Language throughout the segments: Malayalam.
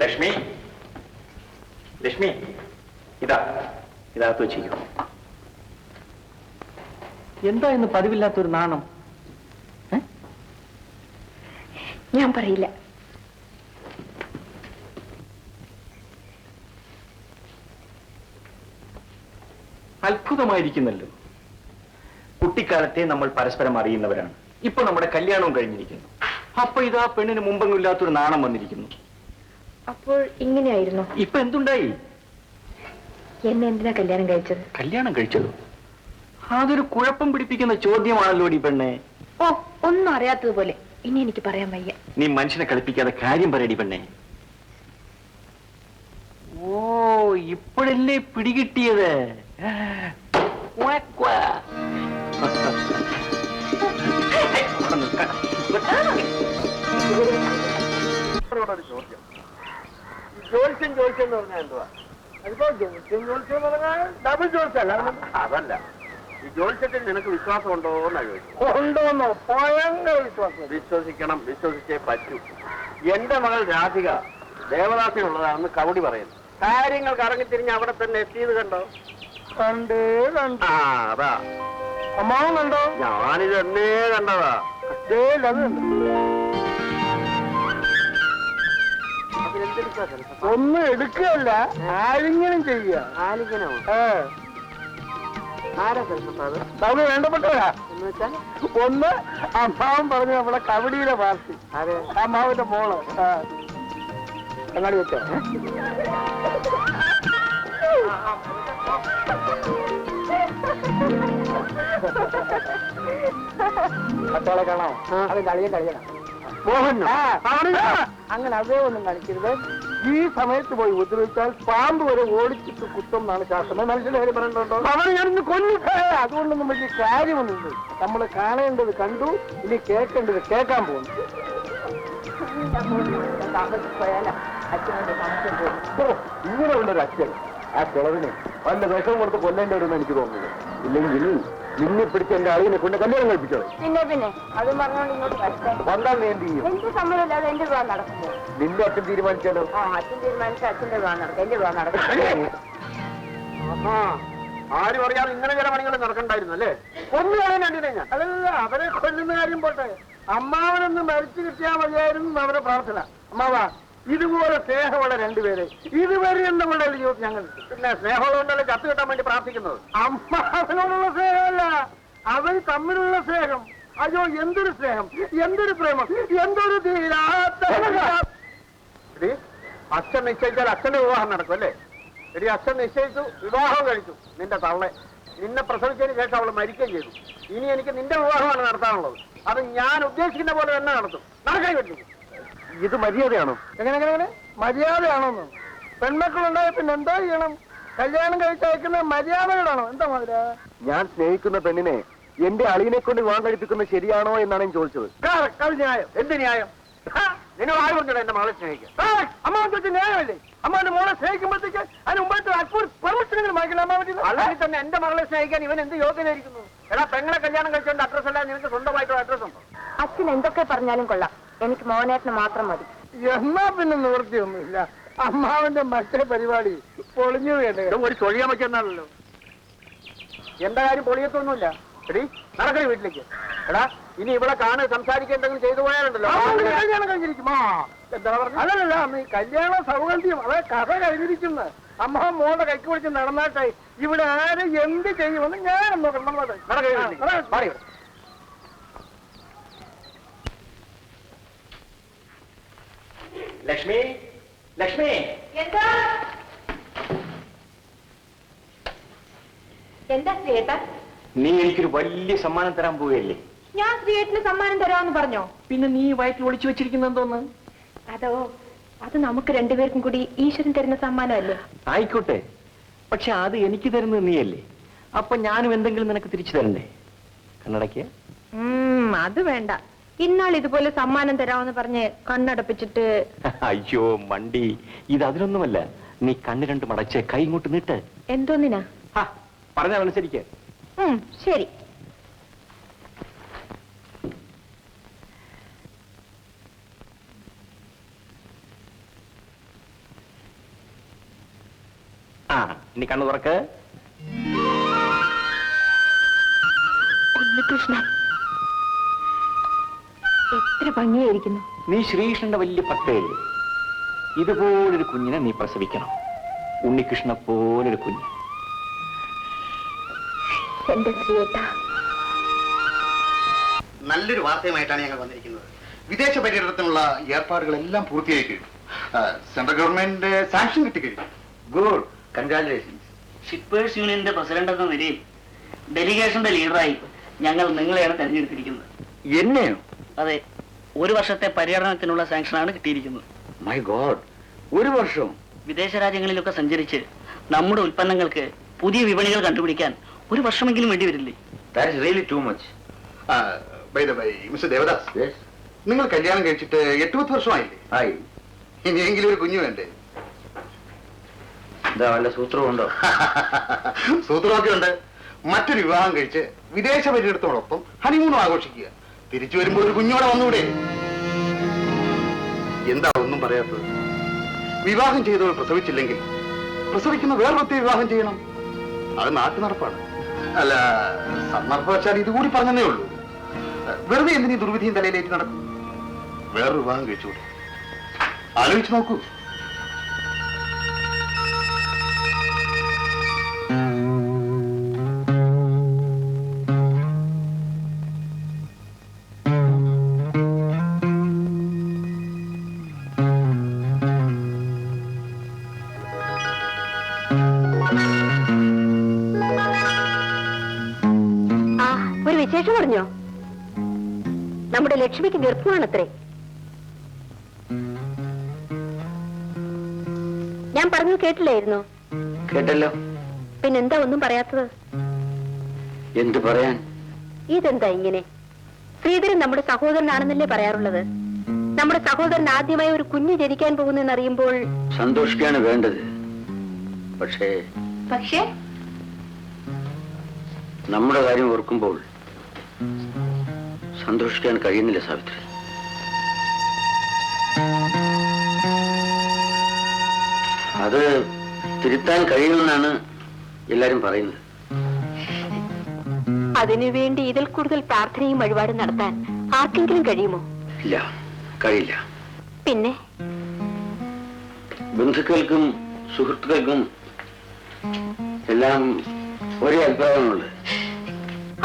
ലക്ഷ്മി, ലക്ഷ്മി, ഇതകത്ത് വെച്ചിരിക്കും. എന്താ ഇന്ന് പതിവില്ലാത്തൊരു നാണം? ഞാൻ പറയില്ല. അത്ഭുതമായിരിക്കുന്നല്ലോ. കുട്ടിക്കാലത്തെ നമ്മൾ പരസ്പരം അറിയുന്നവരാണ്. ഇപ്പൊ നമ്മുടെ കല്യാണവും കഴിഞ്ഞിരിക്കുന്നു. അപ്പൊ ഇതാ പെണ്ണിന് മുമ്പെങ്ങും ഇല്ലാത്തൊരു നാണം വന്നിരിക്കുന്നു. അപ്പോൾ ഇങ്ങനെയായിരുന്നു. ഇപ്പൊ എന്തുണ്ടായി? എന്നെ എന്തിനാ കല്യാണം കഴിച്ചത്? കല്യാണം കഴിച്ചത് അതൊരു കുഴപ്പം പിടിപ്പിക്കുന്ന ചോദ്യമാണല്ലോ ഈ പെണ്ണെ. ഓ, ഒന്നും അറിയാത്തതുപോലെ. ഇനി എനിക്ക് പറയാൻ വയ്യ. നീ മനുഷ്യനെ കളിപ്പിക്കാതെ കാര്യം പറയടി പെണ്ണെ. ഓ, ഇപ്പോഴല്ലേ പിടികിട്ടിയത്. ജോത്സ്യം ജോത്സ്യം എന്ന് പറഞ്ഞാൽ എന്തുവാ? അതിപ്പോ ജോത്സ്യം ജോത്സ്യം എന്ന് പറഞ്ഞാൽ ഡബിൾ ജോത്സ്യല്ല. അതല്ല, ഈ ജോത്സ്യത്തിൽ നിനക്ക് വിശ്വാസം ഉണ്ടോ എന്നാ ചോദിച്ചു. ഉണ്ടോന്നോ? ഭയങ്കര വിശ്വാസം. വിശ്വസിക്കണം, വിശ്വസിച്ചേ പറ്റൂ. എന്റെ മകൾ രാധിക ദേവദാസിനുള്ളതാണെന്ന് കവടി പറയുന്നു. കാര്യങ്ങൾ കറങ്ങിത്തിരിഞ്ഞ് അവിടെ തന്നെ എത്തിയത് കണ്ടോ? കണ്ടേ കണ്ടു. ആ, അതാ അമ്മാവും കണ്ടോ? ഞാനിത് എന്നേ കണ്ടതാ. ഒന്നും എടുക്കുകയല്ല, ആലിംഗനം ചെയ്യുക. ആലിംഗനോ? ആരാ അത്? നമുക്ക് വേണ്ടപ്പെട്ടവരാ. എന്ന് വെച്ചാൽ ഒന്ന് അമ്മാവൻ പറഞ്ഞു നമ്മളെ കബഡിയിലെ പാർട്ടി. അതെ, അമ്മാവിന്റെ മോള്. കണ്ണാടി വെച്ചോ? മറ്റോളെ കാണാമോ? അത് കളിയണം. മോഹൻ അങ്ങനെ അതേ ഒന്നും കാണിക്കരുത്. ഈ സമയത്ത് പോയി ഉപദ്രവിച്ചാൽ പാമ്പ് വരെ ഓടിച്ചിട്ട് കുത്തം എന്നാണ് ശാസ്ത്രം. മനുഷ്യന്റെ കാര്യം പറയണ്ടോ? അവന് ഞാനിന്ന് കൊല്ലും. അതുകൊണ്ടൊന്നും വലിയ കാര്യമൊന്നുമില്ല. നമ്മൾ കാണേണ്ടത് കണ്ടു, ഇനി കേൾക്കേണ്ടത് കേൾക്കാൻ പോകുന്നു. ഇങ്ങനെ ഉള്ളൊരു അച്ഛൻ ആ കിളവിനെ വല്ല വിഷം കൊടുത്ത് കൊല്ലേണ്ടി വരുമെന്ന് എനിക്ക് തോന്നുന്നു. ഇല്ലെങ്കിൽ നിന്നെ പിടിച്ച് എന്റെ അളിയനെ കൊണ്ട് കല്യാണം കഴിപ്പിച്ചോ. പിന്നെ അത് പറഞ്ഞോണ്ട് ഇങ്ങോട്ട് വന്നാൽ നീ എന്ത് ചെയ്യും? എന്റെ സമ്മതമില്ലാതെ എന്റെ വിവാഹം നടക്കുമോ? നിന്റെ അച്ഛൻ തീരുമാനിച്ചാലോ? അച്ഛൻ തീരുമാനിച്ച അച്ഛന്റെ വിവാഹം നടക്കും, എന്റെ വിവാഹം നടക്കും. ആരും അറിയാതെ ഇങ്ങനെ ചില പണികൾ നടക്കണ്ടായിരുന്നു അല്ലേ? കൊന്നുകളയാൻ വേണ്ടിയില്ലേ ഞാൻ? അതല്ല, അവരെ കൊല്ലുന്ന കാര്യം പോട്ടെ, അമ്മാവനൊന്ന് മരിച്ചു കിട്ടിയാൽ മതിയായിരുന്നു അവരുടെ പ്രാർത്ഥന. അമ്മാവാ, ഇതുപോലെ സ്നേഹമുള്ള രണ്ടുപേരെ ഇതുവരെ നമ്മളുടെ ജീവിതത്തിൽ ഞങ്ങൾ പിന്നെ സ്നേഹമുള്ളതുകൊണ്ടല്ലേ ചത്തു കിട്ടാൻ വേണ്ടി പ്രാർത്ഥിക്കുന്നത്. അമ്മാവനോടുള്ള സ്നേഹമല്ല, അവർ തമ്മിലുള്ള സ്നേഹം. അയ്യോ, എന്തൊരു സ്നേഹം, എന്തൊരു പ്രേമം, എന്തൊരു തീരാത്ത. അച്ഛൻ നിശ്ചയിച്ചാൽ അച്ഛന്റെ വിവാഹം നടക്കും അല്ലേ? എടി, അച്ഛൻ നിശ്ചയിച്ചു, വിവാഹം കഴിച്ചു. നിന്റെ തള്ളെ നിന്നെ പ്രസവിച്ചതിന് ശേഷം അവൾ മരിക്കുകയും ചെയ്തു. ഇനി എനിക്ക് നിന്റെ വിവാഹമാണ് നടത്താനുള്ളത്. അത് ഞാൻ ഉദ്ദേശിക്കുന്ന പോലെ തന്നെ നടത്തും. നടക്കാൻ പറ്റും. ഇത് മര്യാദയാണോ? എങ്ങനെ മര്യാദയാണോന്ന്? പെൺമക്കളുണ്ടായ പിന്നെ എന്താ ചെയ്യണം? കല്യാണം കഴിച്ചയക്കുന്ന മര്യാദകളാണോ? എന്താ മധുര? ഞാൻ സ്നേഹിക്കുന്ന പെണ്ണിനെ എന്റെ അളിയനെ കൊണ്ട് വിവാഹം കഴിപ്പിക്കുന്നത് ശരിയാണോ എന്നാണ് ഞാൻ ചോദിച്ചത്. അത് ന്യായം. എന്ത് ന്യായം? നിന്നെ ആര് പറഞ്ഞോ എന്റെ മകളെ സ്നേഹിക്കാൻ? അമ്മാവൻ ചോദിച്ച ന്യായമല്ലേ? അമ്മാവന്റെ മോളെ സ്നേഹിക്കുമ്പോഴത്തേക്ക് അതിന് മുമ്പത്തെ പെർമിഷനെങ്കിലും വാങ്ങിക്കണം. അമ്മാവൻ അല്ലെങ്കിൽ തന്നെ എന്റെ മകളെ സ്നേഹിക്കാൻ ഇവൻ എന്ത് യോഗ്യനായിരിക്കുന്നു? എടാ, പെങ്ങളെ കല്യാണം കഴിച്ചോണ്ട് അഡ്രസ് അല്ല, നിനക്ക് സ്വന്തമായിട്ടുള്ള അഡ്രസ് ഉണ്ടോ? അച്ഛൻ എന്തൊക്കെ പറഞ്ഞാലും കൊള്ളാം, എനിക്ക് മോനേട്ടന് മാത്രം മതി. എന്നാ പിന്നെ നിവൃത്തിയൊന്നുമില്ല. അമ്മാവന്റെ മറ്റേ പരിപാടി പൊളിഞ്ഞു വേണ്ടേ? ഒരു ചൊഴിയാൻ പറ്റുന്നാണല്ലോ. എന്റെ കാര്യം പൊളിയത്തൊന്നുമില്ല. എടി, നടക്കണേ വീട്ടിലേക്ക്. എടാ, ഇനി ഇവിടെ കാണുക സംസാരിക്കേണ്ടെങ്കിലും ചെയ്തു പോയാലുണ്ടല്ലോ കല്യാണം കഴിഞ്ഞിരിക്കും. എന്താ പറഞ്ഞു? അതല്ല, അന്ന് കല്യാണ സൗഗന്ധ്യം, അതെ, കഥ കഴിഞ്ഞിരിക്കുന്നു. അമ്മാവൻ മോളുടെ കൈക്ക് പിടിച്ച് നടന്നാട്ടെ ഇവിടെ ആര് എന്ത് ചെയ്യുമെന്ന് ഞാനൊന്നും നടക്കേ. ലക്ഷ്മി, ലക്ഷ്മി, എന്താ ശ്രീയേട്ടാ? നീ എനിക്കൊരു വലിയ സമ്മാനം തരാൻ പോവുകയല്ലേ? ഞാൻ ശ്രീയേട്ടന് സമ്മാനം തരാമെന്ന് പറഞ്ഞോ? പിന്നെ നീ വയറ്റിൽ ഒളിച്ചു വെച്ചിരിക്കുന്ന എന്തോന്ന്? അതോ, അത് നമുക്ക് രണ്ടുപേർക്കും കൂടി ഈശ്വരൻ തരുന്ന സമ്മാനമല്ലേ? ആയിക്കോട്ടെ, പക്ഷെ അത് എനിക്ക് തരുന്നത് നീയല്ലേ? അപ്പൊ ഞാനും എന്തെങ്കിലും നിനക്ക് തിരിച്ചു തരണ്ടേ? കണ്ണടക്കിയ അത് വേണ്ട. ഇന്നാൾ ഇതുപോലെ സമ്മാനം തരാമെന്ന് പറഞ്ഞ് കണ്ണടപ്പിച്ചിട്ട്. അയ്യോ മണ്ടി, ഇത് അതിനൊന്നുമല്ല. നീ കണ്ണ് രണ്ട് മടച്ച് കൈ ഇങ്ങോട്ട് നീട്ട്. എന്തോന്നിനാ? പറഞ്ഞതനുസരിക്ക്. ശരി. ഇനി കണ്ണു തുറക്ക്. ഉണ്ണികൃഷ്ണൻ എത്ര ഭംഗിയായിരിക്കുന്നു. നീ ശ്രീകൃഷ്ണന്റെ വലിയ ഭക്തയല്ലേ? ഇതുപോലൊരു കുഞ്ഞിനെ നീ പ്രസവിക്കണം. ഉണ്ണികൃഷ്ണ പോലൊരു കുഞ്ഞ്. എന്റെ ശ്രീയേട്ട, നല്ലൊരു വാർത്തയുമായിട്ടാണ് ഞങ്ങൾ വന്നിരിക്കുന്നത്. വിദേശ പര്യടനത്തിനുള്ള ഏർപ്പാടുകളെല്ലാം പൂർത്തിയായി കഴിഞ്ഞു. സെൻട്രൽ ഗവൺമെന്റ് സാങ്ഷൻ കിട്ടിക്കഴിഞ്ഞു. Good, congratulations. ഷിപ്പേഴ്സ് യൂണിയന്റെ പ്രസിഡന്റ് എന്ന നിലയിൽ ഡെലിഗേഷന്റെ ലീഡറായി ഞങ്ങൾ നിങ്ങളെയാണ് തെരഞ്ഞെടുത്തിരിക്കുന്നത്. എന്നെയോ? അതെ, 1 വർഷത്തെ പര്യടനത്തിനുള്ള സാങ്ഷനാണ് കിട്ടിയിരിക്കുന്നത്. മൈ ഗോഡ്, 1 വർഷം? വിദേശ രാജ്യങ്ങളിലൊക്കെ സഞ്ചരിച്ച് നമ്മുടെ ഉൽപ്പന്നങ്ങൾക്ക് പുതിയ വിപണികൾ കണ്ടുപിടിക്കാൻ 1 വർഷമെങ്കിലും വേണ്ടി വരില്ലേ? That is really too much. Mister Devadas, നിങ്ങൾ കല്യാണം കഴിച്ചിട്ട് 8-10 വർഷമായില്ലേ? ആയി. ഇനിയെങ്കിലും ഒരു കുഞ്ഞു വേണ്ടേ? എന്താ വല്ല സൂത്രമുണ്ടോ? സൂത്രമൊക്കെ ഉണ്ട്. മറ്റൊരു വിവാഹം കഴിച്ച് വിദേശ പര്യടനത്തോടൊപ്പം ഹണിമൂണും ആഘോഷിക്കുക. തിരിച്ചു വരുമ്പോൾ ഒരു കുഞ്ഞോടെ വന്നുകൂടെ? എന്താ ഒന്നും പറയാത്തത്? വിവാഹം ചെയ്തവൾ പ്രസവിച്ചില്ലെങ്കിൽ പ്രസവിക്കുന്ന വേറൊരുത്തെ വിവാഹം ചെയ്യണം. അത് നാട്ടു നടപ്പാണ്. അല്ല, സന്ദർഭവശാൽ ഇതുകൂടി പറഞ്ഞതേ ഉള്ളൂ. വെറുതെ എന്തിനീ ദുർവിധിയും തലയിലേറ്റ് നടക്കും? വേറൊരു വിവാഹം കഴിച്ചുകൂടെ? ആലോചിച്ച് നോക്കൂ. ഒരു വിശേഷം പറഞ്ഞോ? നമ്മുടെ ലക്ഷ്മിക്ക് ഗർഭമാണത്രേ. ഞാൻ പറഞ്ഞു കേട്ടില്ലായിരുന്നോ? കേട്ടല്ലോ. പിന്നെന്താ ഒന്നും പറയാത്തത്? എന്ത് പറയാൻ? ഇതെന്താ ഇങ്ങനെ? ശ്രീധരൻ നമ്മുടെ സഹോദരനാണെന്നല്ലേ പറയാറുള്ളത്. നമ്മുടെ സഹോദരൻ ആദ്യമായി ഒരു കുഞ്ഞ് ജനിക്കാൻ പോകുന്നെന്നറിയുമ്പോൾ സന്തോഷിക്കാണ് വേണ്ടത്. പക്ഷേ നമ്മുടെ കാര്യം ഓർക്കുമ്പോൾ സന്തോഷിക്കാൻ കഴിയുന്നില്ല സാവിത്രി. അത് തിരുത്താൻ കഴിയുമെന്നാണ് എല്ലാരും പറയുന്നത്. അതിനുവേണ്ടി ഇതിൽ കൂടുതൽ പ്രാർത്ഥനയും വഴിപാടും നടത്താൻ ആർക്കെങ്കിലും കഴിയുമോ? ഇല്ല, കഴിയില്ല. പിന്നെ ബന്ധുക്കൾക്കും സുഹൃത്തുക്കൾക്കും എല്ലാം ഒരേ അഭിപ്രായമുണ്ട്.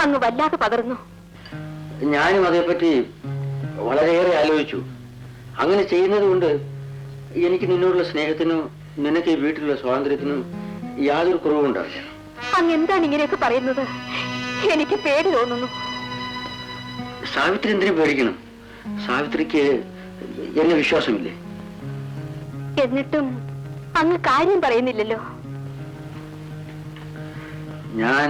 അങ്ങ് വല്ലാതെ പകർന്നു. ഞാനും അതേപ്പറ്റി വളരെയേറെ ആലോചിച്ചു. അങ്ങനെ ചെയ്യുന്നത് കൊണ്ട് എനിക്ക് നിന്നോടുള്ള സ്നേഹത്തിനും നിനക്ക് ഈ വീട്ടിലുള്ള സ്വാതന്ത്ര്യത്തിനും യാതൊരു കുറവുണ്ടാവില്ല. അങ്ങ് എന്താണ് ഇങ്ങനെയൊക്കെ പറയുന്നത്? എനിക്ക് പേടി തോന്നുന്നു. സാവിത്രി എന്തിനു പേടിക്കണം? സാവിത്രിക്ക് എന്നെ വിശ്വാസമില്ലേ? എന്നിട്ടും അങ്ങ് കാര്യം പറയുന്നില്ലല്ലോ. ഞാൻ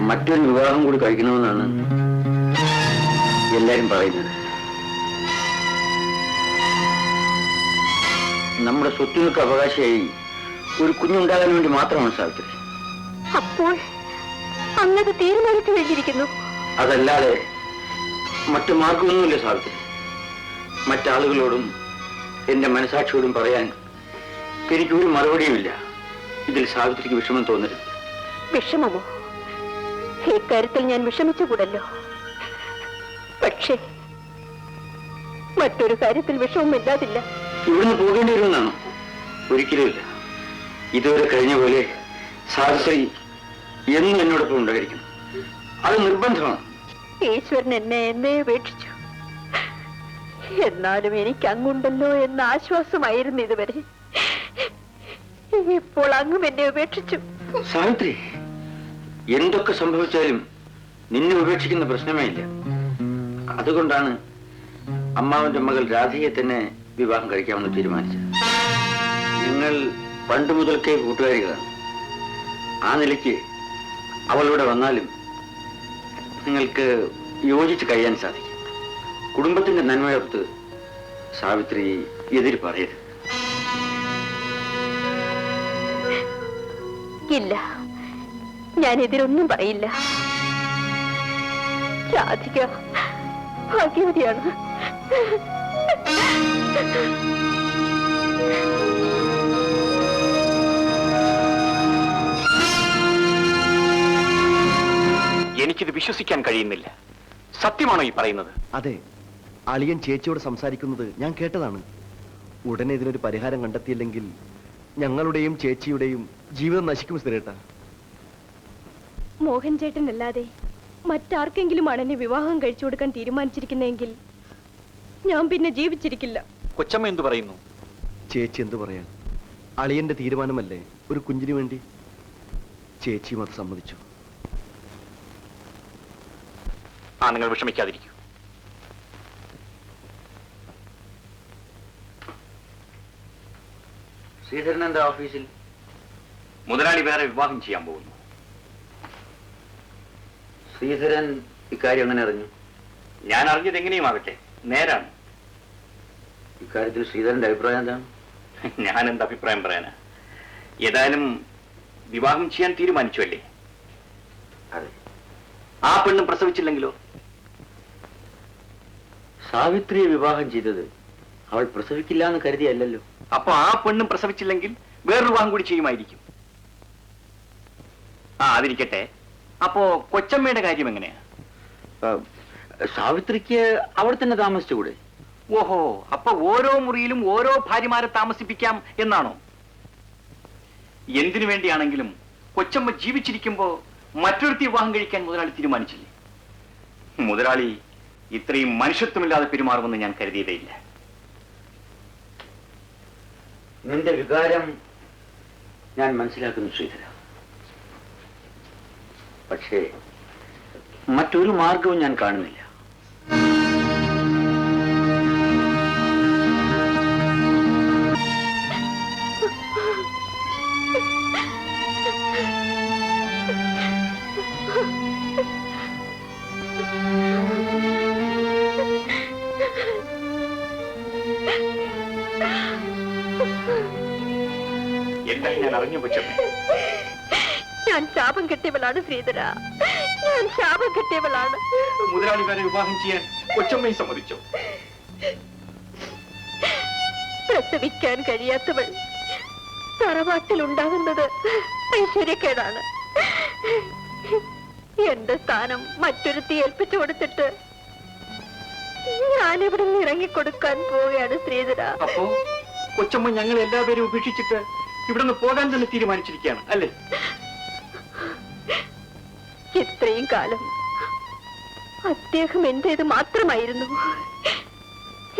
മറ്റൊരു വിവാഹം കൂടി കഴിക്കണമെന്നാണ് എല്ലാരും പറയുന്നത്. നമ്മുടെ സ്വത്തുകൾക്ക് അവകാശിയായി ഒരു കുഞ്ഞുണ്ടാകാൻ വേണ്ടി മാത്രമാണ് സാവിത്രി. അപ്പോൾ അങ്ങത് തീരുമാനിച്ചു കഴിഞ്ഞിരിക്കുന്നു? അതല്ലാതെ മറ്റു മാർഗമൊന്നുമില്ല സാവിത്രി. മറ്റാളുകളോടും എന്റെ മനസാക്ഷിയോടും പറയാൻ എനിക്കൊരു മറുപടിയുമില്ല. ഇതിൽ സാവിത്രിക്ക് വിഷമം തോന്നരുത്. വിഷമമോ? ഇക്കാര്യത്തിൽ ഞാൻ വിഷമിച്ചുകൂടല്ലോ. പക്ഷേ മറ്റൊരു കാര്യത്തിൽ വിഷമമില്ലാതില്ല. ഇവിടുന്ന് പോകേണ്ടി വരുമെന്നാണോ? ഒരിക്കലുമില്ല. ഇതുവരെ കഴിഞ്ഞ പോലെ സാവിത്രി എന്നും എന്നോടൊപ്പം ഉണ്ടായിരിക്കണം. അത് നിർബന്ധമാണ്. ഈശ്വരൻ എന്നെ ഉപേക്ഷിച്ചു. എന്നാലും എനിക്ക് അങ്ങുണ്ടല്ലോ എന്ന ആശ്വാസമായിരുന്നു ഇതുവരെ. ഇപ്പോൾ അങ്ങും എന്നെ ഉപേക്ഷിച്ചു. സാവിത്രി, എന്തൊക്കെ സംഭവിച്ചാലും നിന്നെ ഉപേക്ഷിക്കുന്ന പ്രശ്നമേ ഇല്ല. അതുകൊണ്ടാണ് അമ്മാവന്റെ മകൾ രാധയെ തന്നെ വിവാഹം കഴിക്കാമെന്ന് തീരുമാനിച്ചത്. നിങ്ങൾ പണ്ട് മുതൽക്കേ കൂട്ടുകാരികളാണ്. ആ നിലയ്ക്ക് അവളിവിടെ വന്നാലും നിങ്ങൾക്ക് യോജിച്ച് കഴിയാൻ സാധിക്കും. കുടുംബത്തിന്റെ നന്മയോർത്ത് സാവിത്രി എതിര് പറയരുത്. ഇല്ല, ഞാൻ എതിരൊന്നും പറയില്ല. രാധിക ഭാഗ്യവതിയാണ്. വിശ്വസിക്കാൻ കഴിയുന്നില്ല. സത്യമാണോ ഈ പറയുന്നത്? അതെ, അളിയൻ ചേച്ചിയോട് സംസാരിക്കുന്നത് ഞാൻ കേട്ടതാണ്. ഉടനെ ഇതിനൊരു പരിഹാരം കണ്ടെത്തിയില്ലെങ്കിൽ ഞങ്ങളുടെയും ചേച്ചിയുടെയും ജീവിതം നശിക്കും സ്ഥിരേട്ട. മോഹൻ ചേട്ടനല്ലാതെ മറ്റാർക്കെങ്കിലുമാണ് എന്നെ വിവാഹം കഴിച്ചു കൊടുക്കാൻ തീരുമാനിച്ചിരിക്കുന്നതെങ്കിൽ ഞാൻ പിന്നെ ജീവിച്ചിരിക്കില്ല. കൊച്ചമ്മ എന്തു പറയുന്നു? ചേച്ചി എന്തു പറയാൻ? അളിയന്റെ തീരുമാനമല്ലേ ഒരു കുഞ്ഞിനു വേണ്ടി. ചേച്ചിയും അത് സമ്മതിച്ചു. നിങ്ങൾ വിഷമിക്കാതിരിക്കൂ. ശ്രീധരൻ എന്താ ഓഫീസിൽ? മുതലാളി വേറെ വിവാഹം ചെയ്യാൻ പോകുന്നു. ശ്രീധരൻ ഇക്കാര്യം എങ്ങനെ അറിഞ്ഞു? ഞാൻ അറിഞ്ഞത് എങ്ങനെയും ആകട്ടെ, നേരാണ്. ഇക്കാര്യത്തിൽ ശ്രീധരന്റെ അഭിപ്രായം എന്താണ്? ഞാൻ എന്താ അഭിപ്രായം പറയാനാ? ഏതായാലും വിവാഹം ചെയ്യാൻ തീരുമാനിച്ചു അല്ലേ? അതെ. ആ പെണ്ണും പ്രസവിച്ചില്ലെങ്കിലോ? സാവിത്രിയെ വിവാഹം ചെയ്തത് അവൾ പ്രസവിക്കില്ല എന്ന് കരുതിയല്ലോ. അപ്പൊ ആ പെണ്ണും പ്രസവിച്ചില്ലെങ്കിൽ വേറൊരു വിവാഹം കൂടി ചെയ്യുമായിരിക്കും. അതിരിക്കട്ടെ. അപ്പോ കൊച്ചമ്മയുടെ കാര്യം എങ്ങനെയാ? സാവിത്രിക്ക് അവിടെ തന്നെ താമസിച്ചുകൂടെ? ഓഹോ, അപ്പൊ ഓരോ മുറിയിലും ഓരോ ഭാര്യമാരെ താമസിപ്പിക്കാം എന്നാണോ? എന്തിനു വേണ്ടിയാണെങ്കിലും കൊച്ചമ്മ ജീവിച്ചിരിക്കുമ്പോ മറ്റൊരുത്തി വിവാഹം കഴിക്കാൻ മുതലാളി തീരുമാനിച്ചില്ലേ? മുതലാളി ഇത്രയും മനുഷ്യത്വമില്ലാതെ പെരുമാറുമെന്ന് ഞാൻ കരുതിയതേയില്ല. നിന്റെ വികാരം ഞാൻ മനസ്സിലാക്കുന്നു ശ്രീധര. പക്ഷേ മറ്റൊരു മാർഗവും ഞാൻ കാണുന്നില്ല. എന്താ ഞാൻ അറിഞ്ഞു കൊച്ചമ്മ? ഞാൻ ശാപം കെട്ടിയവളാണ് ശ്രീധര, ഞാൻ ശാപം കെട്ടിയവളാണ്. മുതലാളി വരെ വിവാഹം ചെയ്യാൻ കൊച്ചമ്മയും സമ്മതിച്ചോ? പ്രസവിക്കാൻ കഴിയാത്തവൾ തറവാട്ടിൽ ഉണ്ടാകുന്നത് ഐശ്വര്യക്കേടാണ്. എന്റെ സ്ഥാനം മറ്റൊരുത്തി ഏൽപ്പിച്ചു കൊടുത്തിട്ട് ഞാനിവിടെ നിന്ന് ഇറങ്ങിക്കൊടുക്കാൻ പോവുകയാണ് ശ്രീധര. അപ്പോ കൊച്ചമ്മ ഞങ്ങൾ എല്ലാവരും ഉപേക്ഷിച്ചിട്ട് ഇവിടെ നിന്ന് പോകാൻ തന്നെ തീരുമാനിച്ചിരിക്കുകയാണ് അല്ലേ? ഇത്രയും കാലം അദ്ദേഹം എന്റേത് മാത്രമായിരുന്നു.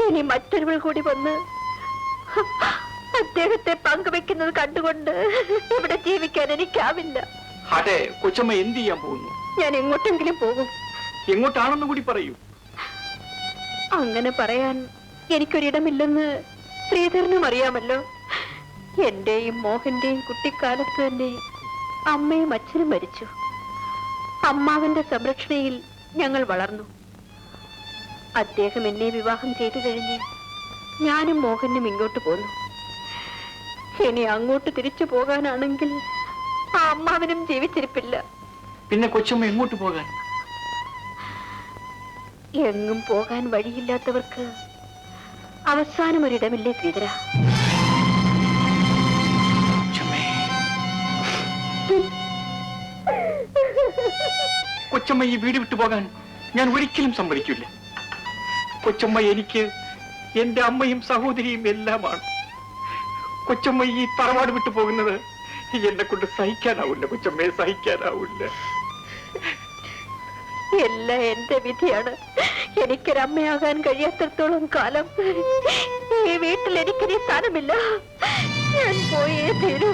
ഇനി മറ്റൊരുവൾ കൂടി വന്ന് അദ്ദേഹത്തെ പങ്കുവെക്കുന്നത് കണ്ടുകൊണ്ട് ഇവിടെ ജീവിക്കാൻ എനിക്കാവില്ല. അതെ, കൊച്ചമ്മ എന്ത് ചെയ്യാൻ പോകുന്നു? ഞാൻ എങ്ങോട്ടെങ്കിലും പോകും. എങ്ങോട്ടാണെന്ന് കൂടി പറയൂ. അങ്ങനെ പറയാൻ എനിക്കൊരിടമില്ലെന്ന് ശ്രീധരനും അറിയാമല്ലോ. എന്റെയും മോഹന്റെയും കുട്ടിക്കാലത്ത് തന്നെ അമ്മയും അച്ഛനും മരിച്ചു. അമ്മാവന്റെ സംരക്ഷണയിൽ ഞങ്ങൾ വളർന്നു. അദ്ദേഹം എന്നെ വിവാഹം ചെയ്തു കഴിഞ്ഞ് ഞാനും മോഹനും ഇങ്ങോട്ട് പോന്നു. ഇനി അങ്ങോട്ട് തിരിച്ചു പോകാനാണെങ്കിൽ ആ അമ്മാവനും ജീവിച്ചിരിപ്പില്ല. പിന്നെ കൊച്ചമ്മ എങ്ങോട്ട് പോകാൻ? എങ്ങും പോകാൻ വഴിയില്ലാത്തവർക്ക് അവസാനം ഒരിടമില്ലേ ശ്രീധര? കൊച്ചമ്മ ഈ വീട് വിട്ടു പോകാൻ ഞാൻ ഒരിക്കലും സമ്മതിക്കില്ല. കൊച്ചമ്മ എനിക്ക് എന്റെ അമ്മയും സഹോദരിയും എല്ലാമാണ്. കൊച്ചമ്മ ഈ തറവാട് വിട്ടു പോകുന്നത് എന്നെ കൊണ്ട് സഹിക്കാനാവില്ല. കൊച്ചമ്മയെ സഹിക്കാനാവില്ല. എല്ലാം എന്റെ വിധിയാണ്. എനിക്കൊരമ്മയാകാൻ കഴിയാത്തത്തോളം കാലം ഈ വീട്ടിൽ എനിക്കിനി സ്ഥാനമില്ല. ഞാൻ പോയേ തീരൂ.